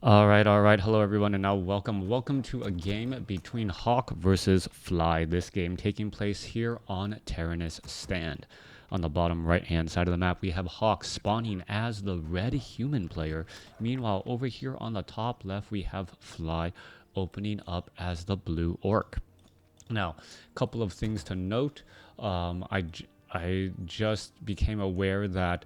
All right. Hello, everyone, and now welcome to a game between Hawk versus Fly. This game taking place here on Tyrannus Stand. On the bottom right-hand side of the map, we have Hawk spawning as the red human player. Meanwhile, over here on the top left, we have Fly opening up as the blue orc. Now, a couple of things to note. I just became aware that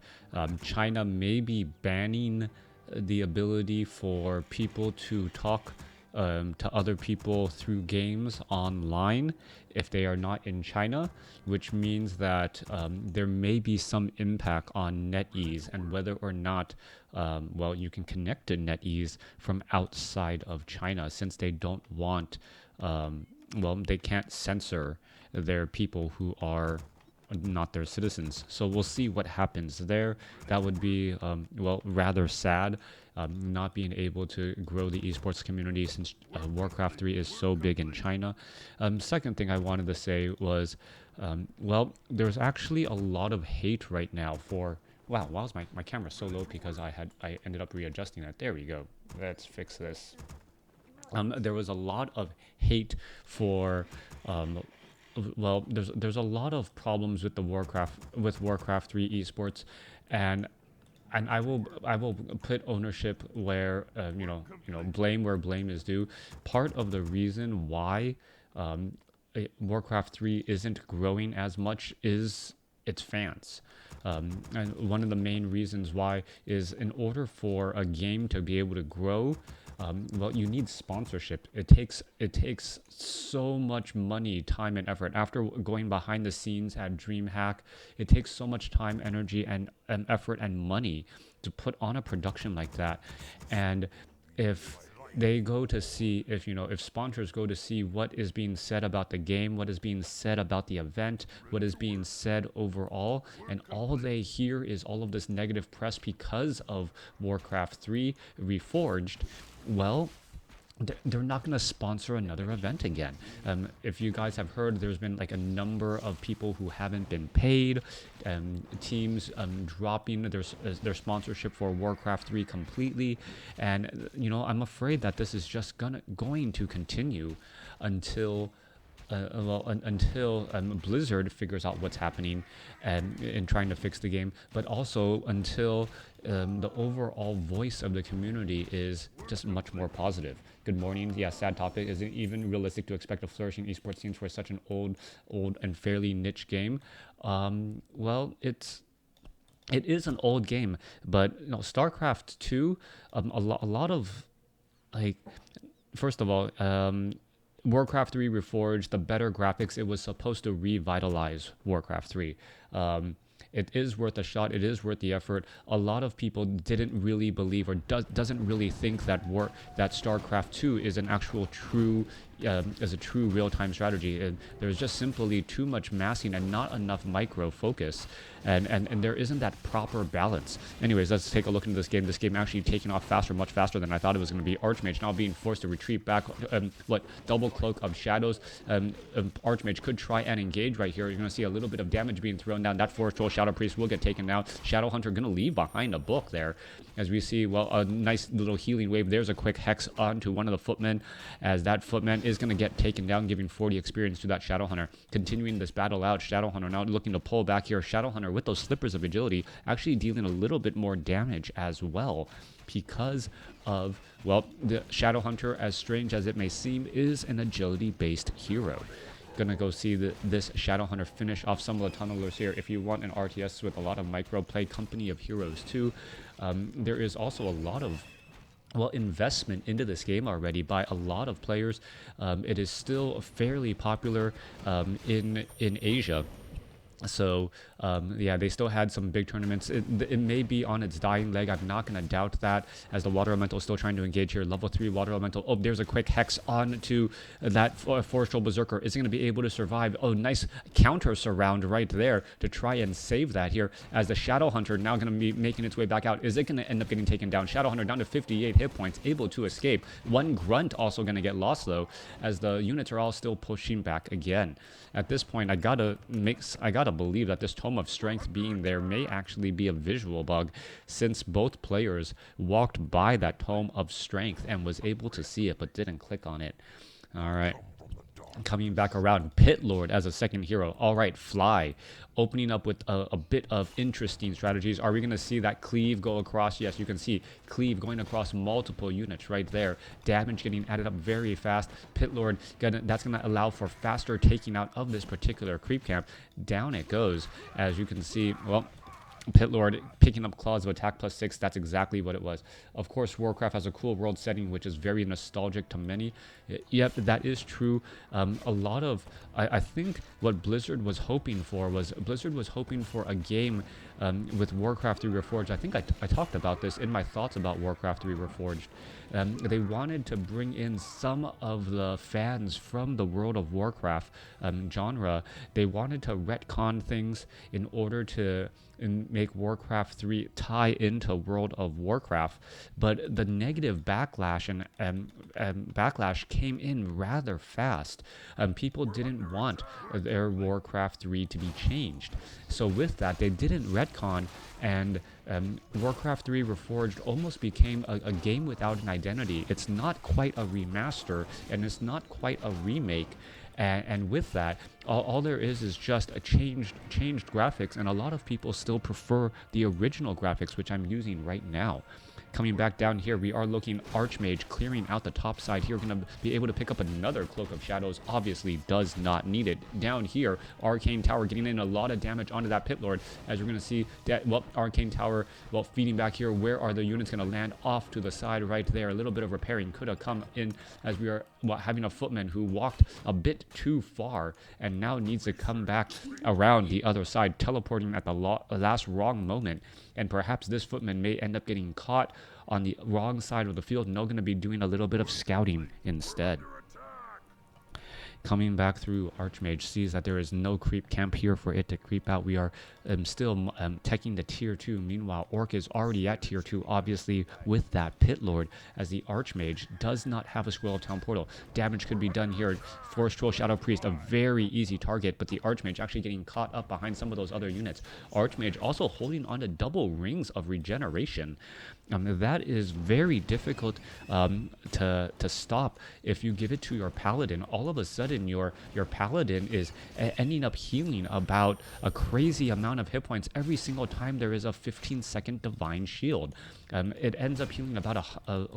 China may be banning the ability for people to talk to other people through games online if they are not in China, which means that there may be some impact on NetEase and whether or not, you can connect to NetEase from outside of China since they don't want, they can't censor their people who are not their citizens. So we'll see what happens there. That would be, rather sad, not being able to grow the esports community since Warcraft 3 is so big in China. Second thing I wanted to say was, there's actually a lot of hate right now for, wow, why was my camera so low? Because I ended up readjusting it. There we go. Let's fix this. There was a lot of hate for, there's a lot of problems with Warcraft 3 esports, and I will put ownership where blame where blame is due. Part of the reason why Warcraft 3 isn't growing as much is its fans. And one of the main reasons why is in order for a game to be able to grow, you need sponsorship. It takes so much money, time, and effort. After going behind the scenes at DreamHack, it takes so much time, energy, and effort and money to put on a production like that. And if they go to see, if sponsors go to see what is being said about the game, what is being said about the event, what is being said overall, and all they hear is all of this negative press because of Warcraft 3 Reforged, they're not going to sponsor another event again. If you guys have heard, there's been like a number of people who haven't been paid, teams dropping their sponsorship for Warcraft 3 completely, and I'm afraid that this is just going to continue until Blizzard figures out what's happening and in trying to fix the game, but also until the overall voice of the community is just much more positive. Good morning. Yeah, sad topic. Is it even realistic to expect a flourishing esports scene for such an old and fairly niche game? It is an old game, but StarCraft 2, a lot of, like, first of all, Warcraft 3 Reforged, the better graphics, it was supposed to revitalize Warcraft 3. It is worth a shot. It is worth the effort. A lot of people didn't really believe or doesn't really think that StarCraft 2 is an actual true real-time strategy. There's just simply too much massing and not enough micro focus, and there isn't that proper balance. Anyways, let's take a look into this game. This game actually taking off much faster than I thought it was going to be. Archmage now being forced to retreat back. Double cloak of shadows. Archmage could try and engage right here. You're going to see a little bit of damage being thrown down. That Forest Troll Shadow Priest will get taken down. Shadowhunter going to leave behind a book there, as we see, a nice little healing wave. There's a quick hex onto one of the footmen, as that footman is going to get taken down, giving 40 experience to that Shadowhunter. Continuing this battle out, Shadowhunter now looking to pull back here. Shadowhunter with those slippers of agility actually dealing a little bit more damage as well, because of, the Shadowhunter, as strange as it may seem, is an agility-based hero. Gonna go see this Shadowhunter finish off some of the tunnelers here. If you want an RTS with a lot of micro play, Company of Heroes 2, there is also a lot of investment into this game already by a lot of players. It is still fairly popular in Asia. So they still had some big tournaments. It may be on its dying leg. I'm not going to doubt that, as the Water Elemental is still trying to engage here. Level 3 Water Elemental. Oh, there's a quick hex on to that Forest Troll Berserker. Is it going to be able to survive? Oh, nice counter surround right there to try and save that here, as the Shadowhunter now going to be making its way back out. Is it going to end up getting taken down? Shadowhunter down to 58 hit points, able to escape. One Grunt also going to get lost, though, as the units are all still pushing back again. At this point, I gotta believe that this Tome of Strength being there may actually be a visual bug, since both players walked by that Tome of Strength and was able to see it but didn't click on it. All right. Coming back around, Pit Lord as a second hero. All right, Fly. Opening up with a bit of interesting strategies. Are we going to see that Cleave go across? Yes, you can see Cleave going across multiple units right there. Damage getting added up very fast. Pit Lord, that's going to allow for faster taking out of this particular creep camp. Down it goes. As you can see, well, Pit Lord picking up Claws of Attack +6, that's exactly what it was. Of course, WarCraft has a cool world setting, which is very nostalgic to many. Yep, that is true. A lot of, I think what Blizzard was hoping for was, Blizzard was hoping for a game with WarCraft 3 Reforged. I think I talked about this in my thoughts about WarCraft 3 Reforged. They wanted to bring in some of the fans from the World of Warcraft genre. They wanted to retcon things in order to make Warcraft 3 tie into World of Warcraft, but the negative backlash and backlash came in rather fast. People didn't want their Warcraft 3 to be changed, so with that they didn't retcon, and Warcraft 3 Reforged almost became a game without an identity. It's not quite a remaster, and it's not quite a remake. And with that, all there is just a changed graphics, and a lot of people still prefer the original graphics, which I'm using right now. Coming back down here, we are looking Archmage clearing out the top side here. We're going to be able to pick up another Cloak of Shadows. Obviously does not need it. Down here, Arcane Tower getting in a lot of damage onto that Pit Lord. As we're going to see, that, well, Arcane Tower, well, feeding back here. Where are the units going to land? Off to the side right there. A little bit of repairing could have come in as we are having a footman who walked a bit too far and now needs to come back around the other side, teleporting at the last wrong moment. And perhaps this footman may end up getting caught on the wrong side of the field, and they're going to be doing a little bit of scouting instead. Coming back through, Archmage sees that there is no creep camp here for it to creep out. We are still teching the tier 2. Meanwhile, Orc is already at tier 2, obviously, with that Pit Lord, as the Archmage does not have a Scroll of Town portal. Damage could be done here. Forest Troll Shadow Priest, a very easy target, but the Archmage actually getting caught up behind some of those other units. Archmage also holding on to double rings of regeneration. That is very difficult to stop if you give it to your Paladin. All of a sudden, your Paladin is ending up healing about a crazy amount of hit points every single time there is a 15-second Divine Shield. It ends up healing about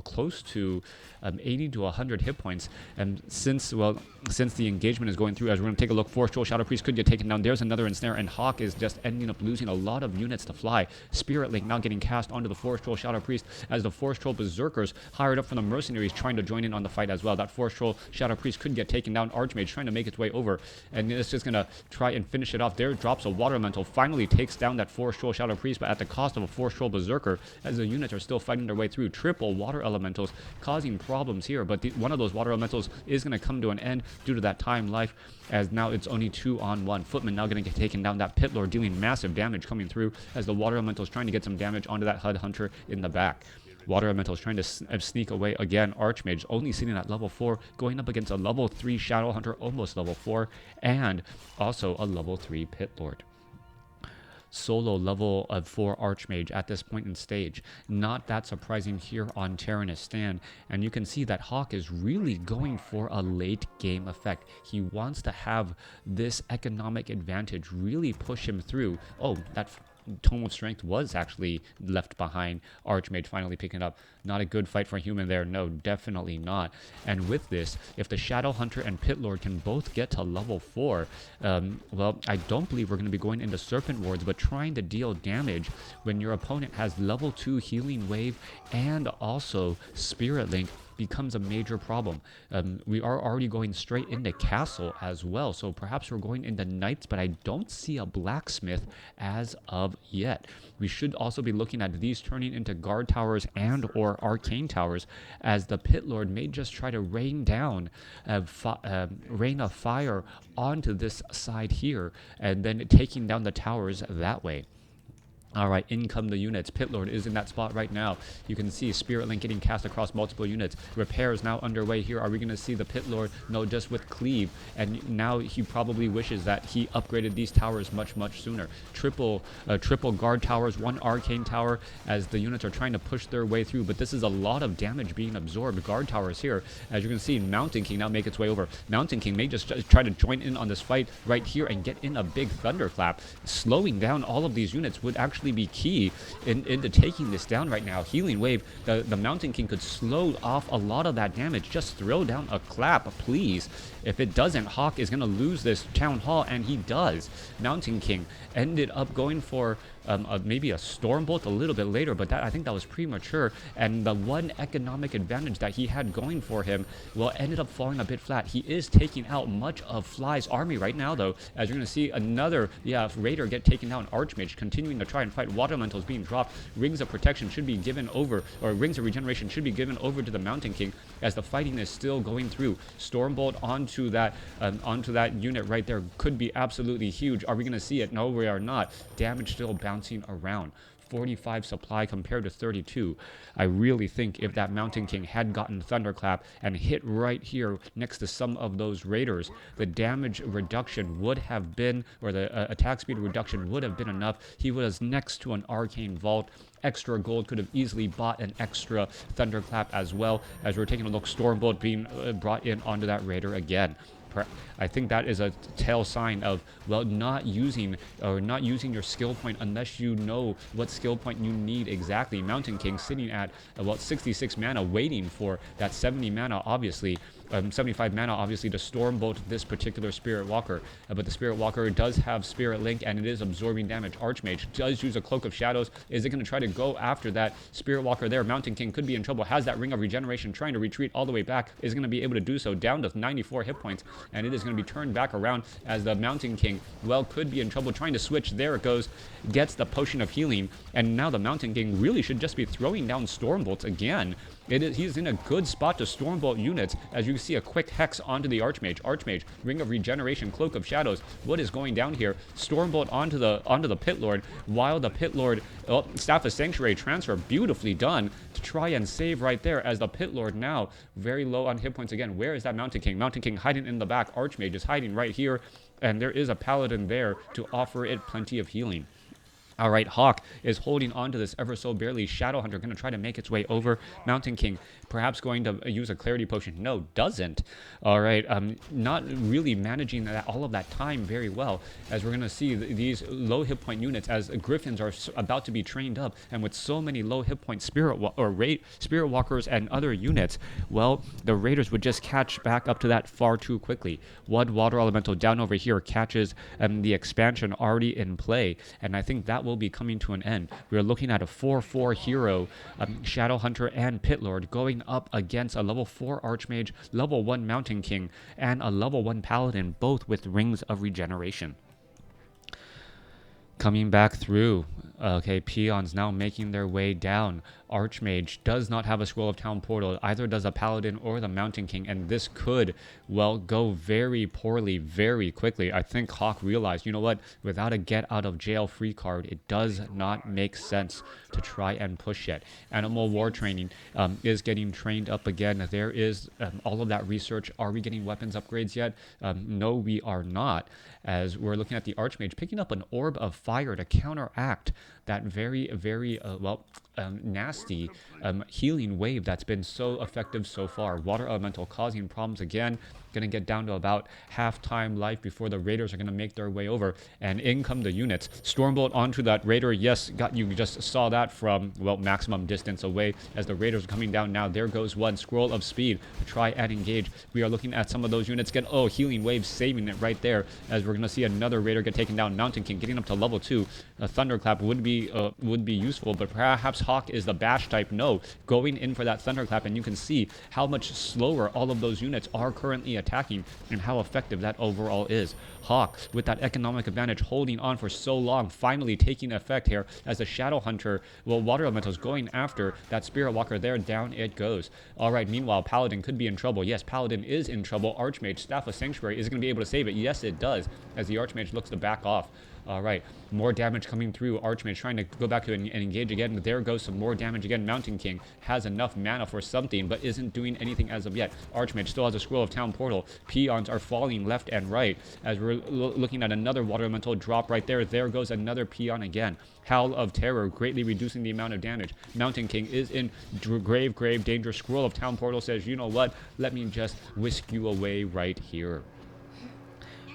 close to 80 to 100 hit points. And since the engagement is going through, as we're going to take a look, Forest Troll Shadow Priest could get taken down. There's another ensnare, and Hawk is just ending up losing a lot of units to Fly. Spirit Link now getting cast onto the Forest Troll Shadow Priest, as the Forest Troll Berserkers hired up from the mercenaries trying to join in on the fight as well. That Forest Troll Shadow Priest could get taken down. Archmage trying to make its way over, and it's just going to try and finish it off. There drops a Water Elemental, finally takes down that Forest Troll Shadow Priest, but at the cost of a Forest Troll Berserker, as the units are still fighting their way through. Triple Water Elementals causing problems here, but one of those Water Elementals is going to come to an end due to that time life, as now it's only 2-on-1. Footman now going to get taken down. That Pit Lord dealing massive damage coming through, as the Water Elemental is trying to get some damage onto that HUD Hunter in the back. Water Elemental is trying to sneak away again. Archmage only sitting at level 4, going up against a level 3 Shadow Hunter, almost level 4, and also a level 3 Pit Lord. Solo level of 4 Archmage at this point in stage. Not that surprising here on Terranistan, and you can see that Hawk is really going for a late game effect. He wants to have this economic advantage really push him through. Oh, that Tome of Strength was actually left behind. Archmage finally picking it up. Not a good fight for human there. No, definitely not. And with this, if the Shadow Hunter and Pit Lord can both get to level 4, well, I don't believe we're going to be going into Serpent Wards, but trying to deal damage when your opponent has level 2 Healing Wave and also Spirit Link becomes a major problem. We are already going straight into Castle as well, so perhaps we're going into Knights, but I don't see a Blacksmith as of yet. We should also be looking at these turning into Guard Towers and or Arcane Towers, as the Pit Lord may just try to rain down rain of fire onto this side here, and then taking down the towers that way. All right, in come the units. Pit Lord is in that spot right now. You can see Spirit Link getting cast across multiple units. Repairs now underway here. Are we going to see the Pit Lord? No, just with Cleave. And now he probably wishes that he upgraded these towers much, much sooner. Triple guard towers, one arcane tower as the units are trying to push their way through. But this is a lot of damage being absorbed. Guard towers here. As you can see, Mountain King now make its way over. Mountain King may just try to join in on this fight right here and get in a big thunderclap. Slowing down all of these units would actually be key into taking this down right now. Healing Wave, the Mountain King could slow off a lot of that damage. Just throw down a clap, please. If it doesn't, Hawk is going to lose this Town Hall, and he does. Mountain King ended up going for maybe a Storm Bolt a little bit later, but I think that was premature. And the one economic advantage that he had going for him, well, ended up falling a bit flat. He is taking out much of Fly's army right now, though, as you're going to see another, Raider get taken down. Archmage continuing to try and fight. Water Elementals being dropped. Rings of Protection should be given over, or Rings of Regeneration should be given over to the Mountain King as the fighting is still going through. Stormbolt onto that unit right there could be absolutely huge. Are we going to see it? No, we are not. Damage still bouncing around. 45 supply compared to 32. I really think if that Mountain King had gotten Thunderclap and hit right here next to some of those Raiders, the damage reduction would have been, or the attack speed reduction would have been enough. He was next to an Arcane Vault. Extra gold could have easily bought an extra Thunderclap as well. As we're taking a look, Stormbolt being brought in onto that Raider again. I think that is a tell sign of, well, not using your skill point unless you know what skill point you need exactly. Mountain King sitting at about 66 mana waiting for that 70 mana, obviously. 75 mana, obviously, to Stormbolt this particular Spirit Walker. But the Spirit Walker does have Spirit Link, and it is absorbing damage. Archmage does use a Cloak of Shadows. Is it going to try to go after that Spirit Walker there? Mountain King could be in trouble. Has that Ring of Regeneration, trying to retreat all the way back. Is going to be able to do so, down to 94 hit points. And it is going to be turned back around as the Mountain King, well, could be in trouble. Trying to switch. There it goes. Gets the Potion of Healing. And now the Mountain King really should just be throwing down Stormbolts again. He's in a good spot to Stormbolt units, as you see a quick Hex onto the Archmage. Archmage, Ring of Regeneration, Cloak of Shadows. What is going down here? Stormbolt onto the Pit Lord, while the Pit Lord, Staff of Sanctuary transfer, beautifully done to try and save right there, as the Pit Lord now very low on hit points again. Where is that Mountain King? Mountain King hiding in the back. Archmage is hiding right here, and there is a Paladin there to offer it plenty of healing. All right, Hawk is holding on to this ever so barely. Shadowhunter going to try to make its way over. Mountain King perhaps going to use a Clarity Potion. No, doesn't. All right, not really managing all of that time very well, as we're going to see these low hit point units as Griffins are about to be trained up, and with so many low hit point Spirit Walkers and other units, well, the Raiders would just catch back up to that far too quickly. One Water Elemental down over here catches the expansion already in play, and I think that will be coming to an end. We are looking at a 4/4 hero, Shadowhunter and Pit Lord, going up against a level 4 Archmage, level 1 Mountain King, and a level 1 Paladin, both with Rings of Regeneration. Coming back through. Okay, Peons now making their way down. Archmage does not have a Scroll of Town Portal. Either does a Paladin or the Mountain King. And this could, well, go very poorly very quickly. I think Hawk realized, you know what? Without a get out of jail free card, it does not make sense to try and push it. Animal War Training is getting trained up again. There is all of that research. Are we getting weapons upgrades yet? No, we are not. As we're looking at the Archmage picking up an Orb of Fire to counteract that very, very, nasty healing wave that's been so effective so far. Water Elemental causing problems again. Going to get down to about half-time life before the Raiders are going to make their way over. And in come the units. Stormbolt onto that Raider. Yes, you just saw that from, well, maximum distance away as the Raiders are coming down now. There goes one. Scroll of Speed to try and engage. We are looking at some of those units get, healing wave saving it right there, as we're going to see another Raider get taken down. Mountain King getting up to level 2. A Thunderclap would be useful, but perhaps Hawk is the bash type. No, going in for that Thunderclap, and you can see how much slower all of those units are currently attacking and how effective that overall is. Hawk, with that economic advantage, holding on for so long, finally taking effect here as the Shadowhunter, well, Water Elementals going after that Spirit Walker there. Down it goes. All right, meanwhile, Paladin could be in trouble. Yes, Paladin is in trouble. Archmage, Staff of Sanctuary, is going to be able to save it. Yes, it does, as the Archmage looks to back off. All right, more damage coming through. Archmage trying to go back to and engage again. There goes some more damage again. Mountain King has enough mana for something, but isn't doing anything as of yet. Archmage still has a Scroll of Town Portal. Peons are falling left and right as we're looking at another Water Elemental drop right there. There goes another Peon again. Howl of Terror, greatly reducing the amount of damage. Mountain King is in grave danger. Scroll of Town Portal says, you know what? Let me just whisk you away right here.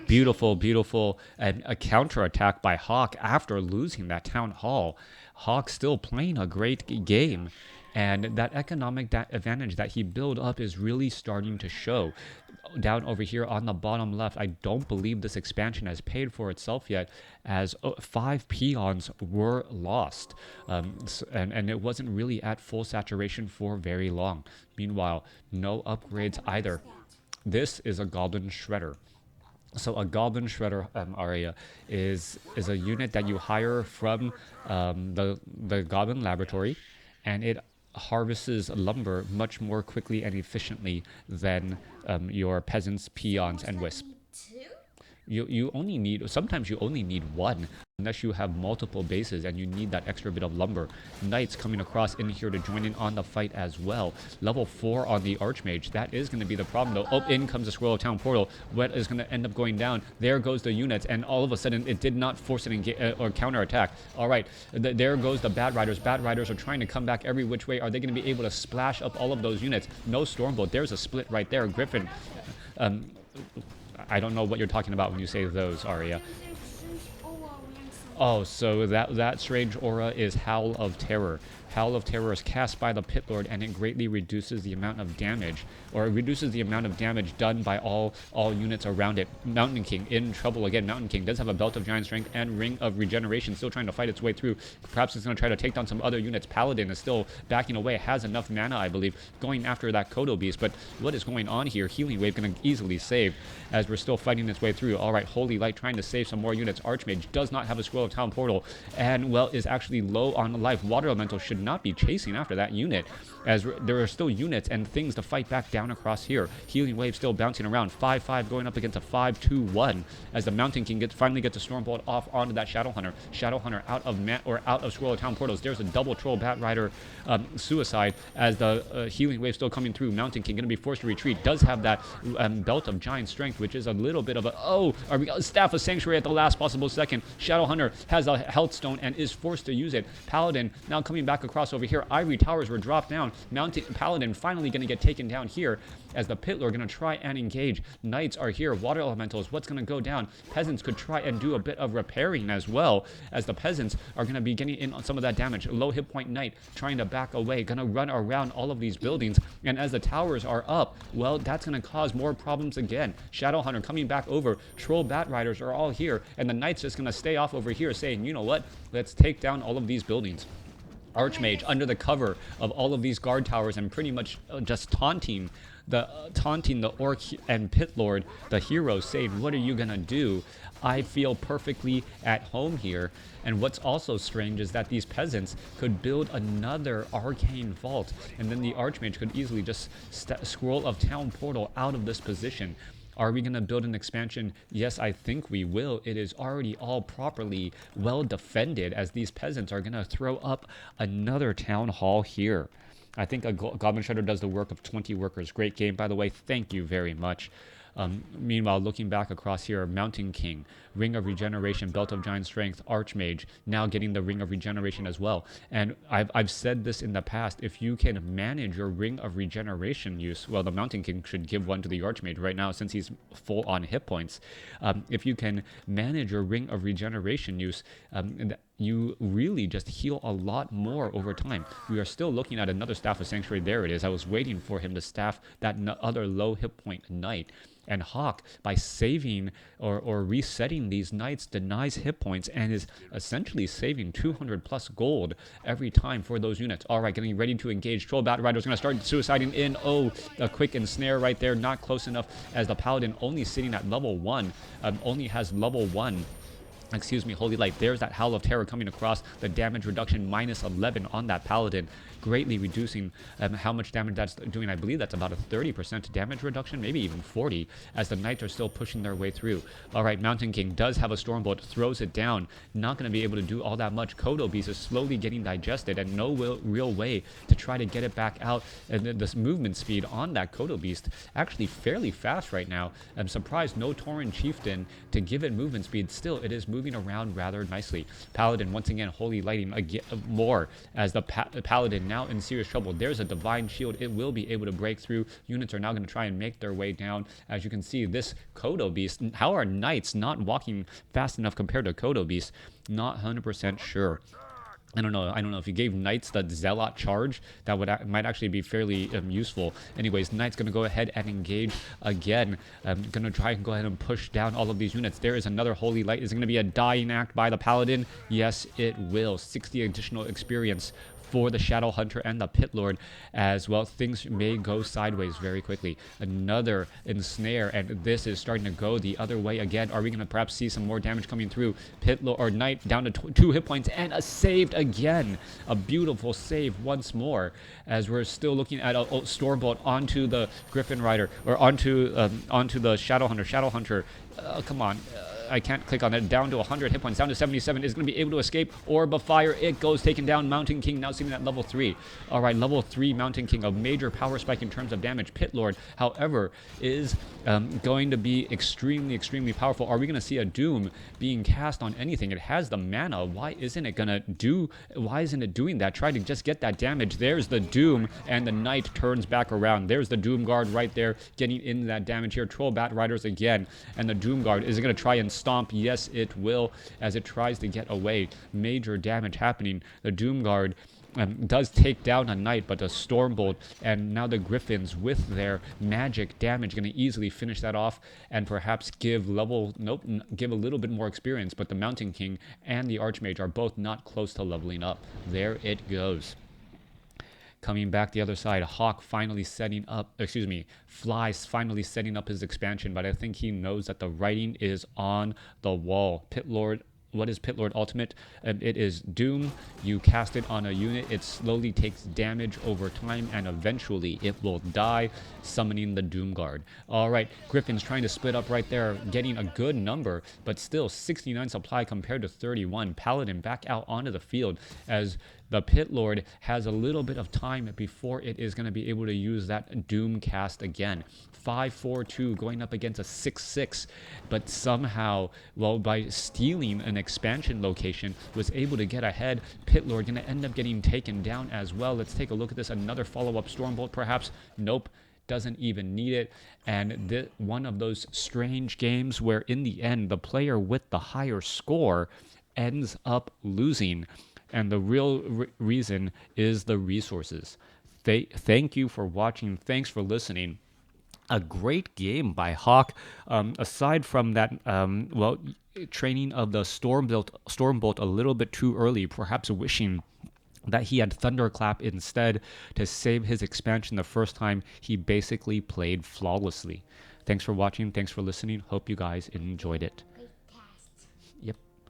Beautiful, and a counterattack by Hawk after losing that Town Hall. Hawk still playing a great game, and that economic advantage that he built up is really starting to show. Down over here on the bottom left, I don't believe this expansion has paid for itself yet, as 5 peons were lost, and it wasn't really at full saturation for very long. Meanwhile, no upgrades either. This is a Goblin Shredder. So a Goblin Shredder area is a unit that you hire from the Goblin Laboratory, and it harvests lumber much more quickly and efficiently than your peasants, peons, and wisp. You only need, sometimes you only need one, unless you have multiple bases and you need that extra bit of lumber. Knights coming across in here to join in on the fight as well. Level 4 on the Archmage. That is going to be the problem though. Oh, in comes the Scroll of Town Portal. What is going to end up going down? There goes the units, and all of a sudden it did not force an or counter attack. All right, there goes the Bat Riders. Bat Riders are trying to come back every which way. Are they going to be able to splash up all of those units? No Stormbolt. There's a split right there. Griffin. I don't know what you're talking about when you say those, Arya. Oh, so that strange aura is Howl of Terror. Howl of Terror is cast by the Pit Lord, and it greatly reduces the amount of damage, or it reduces the amount of damage done by all units around it. Mountain King in trouble again. Mountain King does have a Belt of Giant Strength and Ring of Regeneration, still trying to fight its way through. Perhaps it's going to try to take down some other units. Paladin is still backing away, has enough mana, I believe, going after that Kodo Beast. But what is going on here? Healing Wave going to easily save as we're still fighting its way through. All right, Holy Light trying to save some more units. Archmage does not have a Scroll of Town Portal, and, well, is actually low on life. Water Elemental should not be chasing after that unit, as there are still units and things to fight back down across here. Healing Wave still bouncing around. 5-5 going up against a 5-2-1 as the Mountain King finally gets a Stormbolt off onto that Shadow Hunter. Shadow Hunter out of Scroll of Town Portals. There's a double Troll Bat Rider suicide as the Healing Wave still coming through. Mountain King going to be forced to retreat. Does have that Belt of Giant Strength, which is a little bit of a Staff of Sanctuary at the last possible second. Shadow Hunter has a Health Stone and is forced to use it. Paladin now coming back across over here. Ivory Towers were dropped down. Paladin finally going to get taken down here as the Pit Lord going to try and engage. Knights are here. Water Elementals, what's going to go down? Peasants could try and do a bit of repairing as well, as the peasants are going to be getting in on some of that damage. Low hit point Knight trying to back away, going to run around all of these buildings, and as the towers are up, well, that's going to cause more problems again. Shadow Hunter coming back over. Troll Bat Riders are all here, and the Knights just going to stay off over here saying, you know what, let's take down all of these buildings. Archmage under the cover of all of these guard towers and pretty much just taunting the Orc and Pit Lord, the heroes, saying, what are you gonna do? I feel perfectly at home here. And what's also strange is that these peasants could build another arcane vault, and then the Archmage could easily just Scroll of Town Portal out of this position. Are we going to build an expansion? Yes, I think we will. It is already all properly well defended, as these peasants are going to throw up another town hall here. I think a Goblin Shredder does the work of 20 workers. Great game, by the way. Thank you very much. Meanwhile, looking back across here, Mountain King, Ring of Regeneration, Belt of Giant Strength, Archmage, now getting the Ring of Regeneration as well. And I've said this in the past, if you can manage your Ring of Regeneration use, well, the Mountain King should give one to the Archmage right now since he's full on hit points. If you can manage your Ring of Regeneration use, you really just heal a lot more over time. We are still looking at another Staff of Sanctuary. There it is. I was waiting for him to staff that other low hit point Knight. And Hawk, by saving or resetting these Knights, denies hit points and is essentially saving 200 plus gold every time for those units. All right, getting ready to engage. Troll Bat Rider is going to start suiciding in. Oh, a quick ensnare right there. Not close enough, as the Paladin only sitting at level 1, only has level 1. Excuse me, Holy Light. There's that Howl of Terror coming across. The damage reduction -11 on that Paladin. greatly reducing how much damage that's doing. I believe that's about a 30% damage reduction, maybe even 40, as the Knights are still pushing their way through. All right, Mountain King does have a Stormbolt, throws it down. Not going to be able to do all that much. Kodo Beast is slowly getting digested, and no real way to try to get it back out. And this movement speed on that Kodo Beast actually fairly fast right now. I'm surprised no Tauren Chieftain to give it movement speed. Still, it is moving around rather nicely. Paladin once again Holy Lighting again, more as the Paladin now in serious trouble. There's a Divine Shield. It will be able to break through. Units are now going to try and make their way down. As you can see, this Kodo Beast, how are Knights not walking fast enough compared to Kodo Beast? Not 100% sure. I don't know if you gave Knights the Zealot charge, that might actually be fairly useful. Anyways, Knights going to go ahead and engage again. Going to try and go ahead and push down all of these units. There is another Holy Light. Is it going to be a dying act by the Paladin? Yes, it will. 60 additional experience for the Shadow Hunter and the Pit Lord as well. Things may go sideways very quickly. Another ensnare, and this is starting to go the other way again. Are we going to perhaps see some more damage coming through? Pit Lord or Knight down to 2 hit points, and a saved again. A beautiful save once more, as we're still looking at a Stormbolt onto the Griffin Rider, or onto the Shadow Hunter. Shadow Hunter, come on. I can't click on that. Down to 100 hit points, down to 77. Is going to be able to escape. Orb of Fire, it goes, taken down. Mountain King now sitting at level 3. All right, level 3 Mountain King, a major power spike in terms of damage. Pit Lord, however, is going to be extremely powerful. Are we going to see a Doom being cast on anything? It has the mana. Why isn't it doing that? Try to just get that damage. There's the Doom, and the Knight turns back around. There's the Doom Guard right there, getting into that damage here. Troll Bat Riders again, and the Doom Guard is going to try and stomp. Yes, it will, as it tries to get away. Major damage happening. The Doom Guard does take down a Knight, but a Stormbolt, and now the Griffins with their magic damage going to easily finish that off, and perhaps give a little bit more experience. But the Mountain King and the Archmage are both not close to leveling up. There it goes. Coming back the other side, Hawk finally setting up, Fly's finally setting up his expansion, but I think he knows that the writing is on the wall. Pit Lord, what is Pit Lord Ultimate? It is Doom. You cast it on a unit, it slowly takes damage over time, and eventually it will die, summoning the Doom Guard. All right, Griffin's trying to split up right there, getting a good number, but still 69 supply compared to 31. Paladin back out onto the field, as the Pit Lord has a little bit of time before it is going to be able to use that Doom cast again. 5-4-2 going up against a 6-6, but somehow, well, by stealing an expansion location, was able to get ahead. Pit Lord going to end up getting taken down as well. Let's take a look at this. Another follow-up Stormbolt, perhaps. Nope. Doesn't even need it. And one of those strange games where in the end the player with the higher score ends up losing, and the real reason is the resources. Thank you for watching. Thanks for listening. A great game by Hawk. Aside from that, training of the Stormbolt a little bit too early, perhaps wishing that he had Thunderclap instead to save his expansion the first time. He basically played flawlessly. Thanks for watching. Thanks for listening. Hope you guys enjoyed it.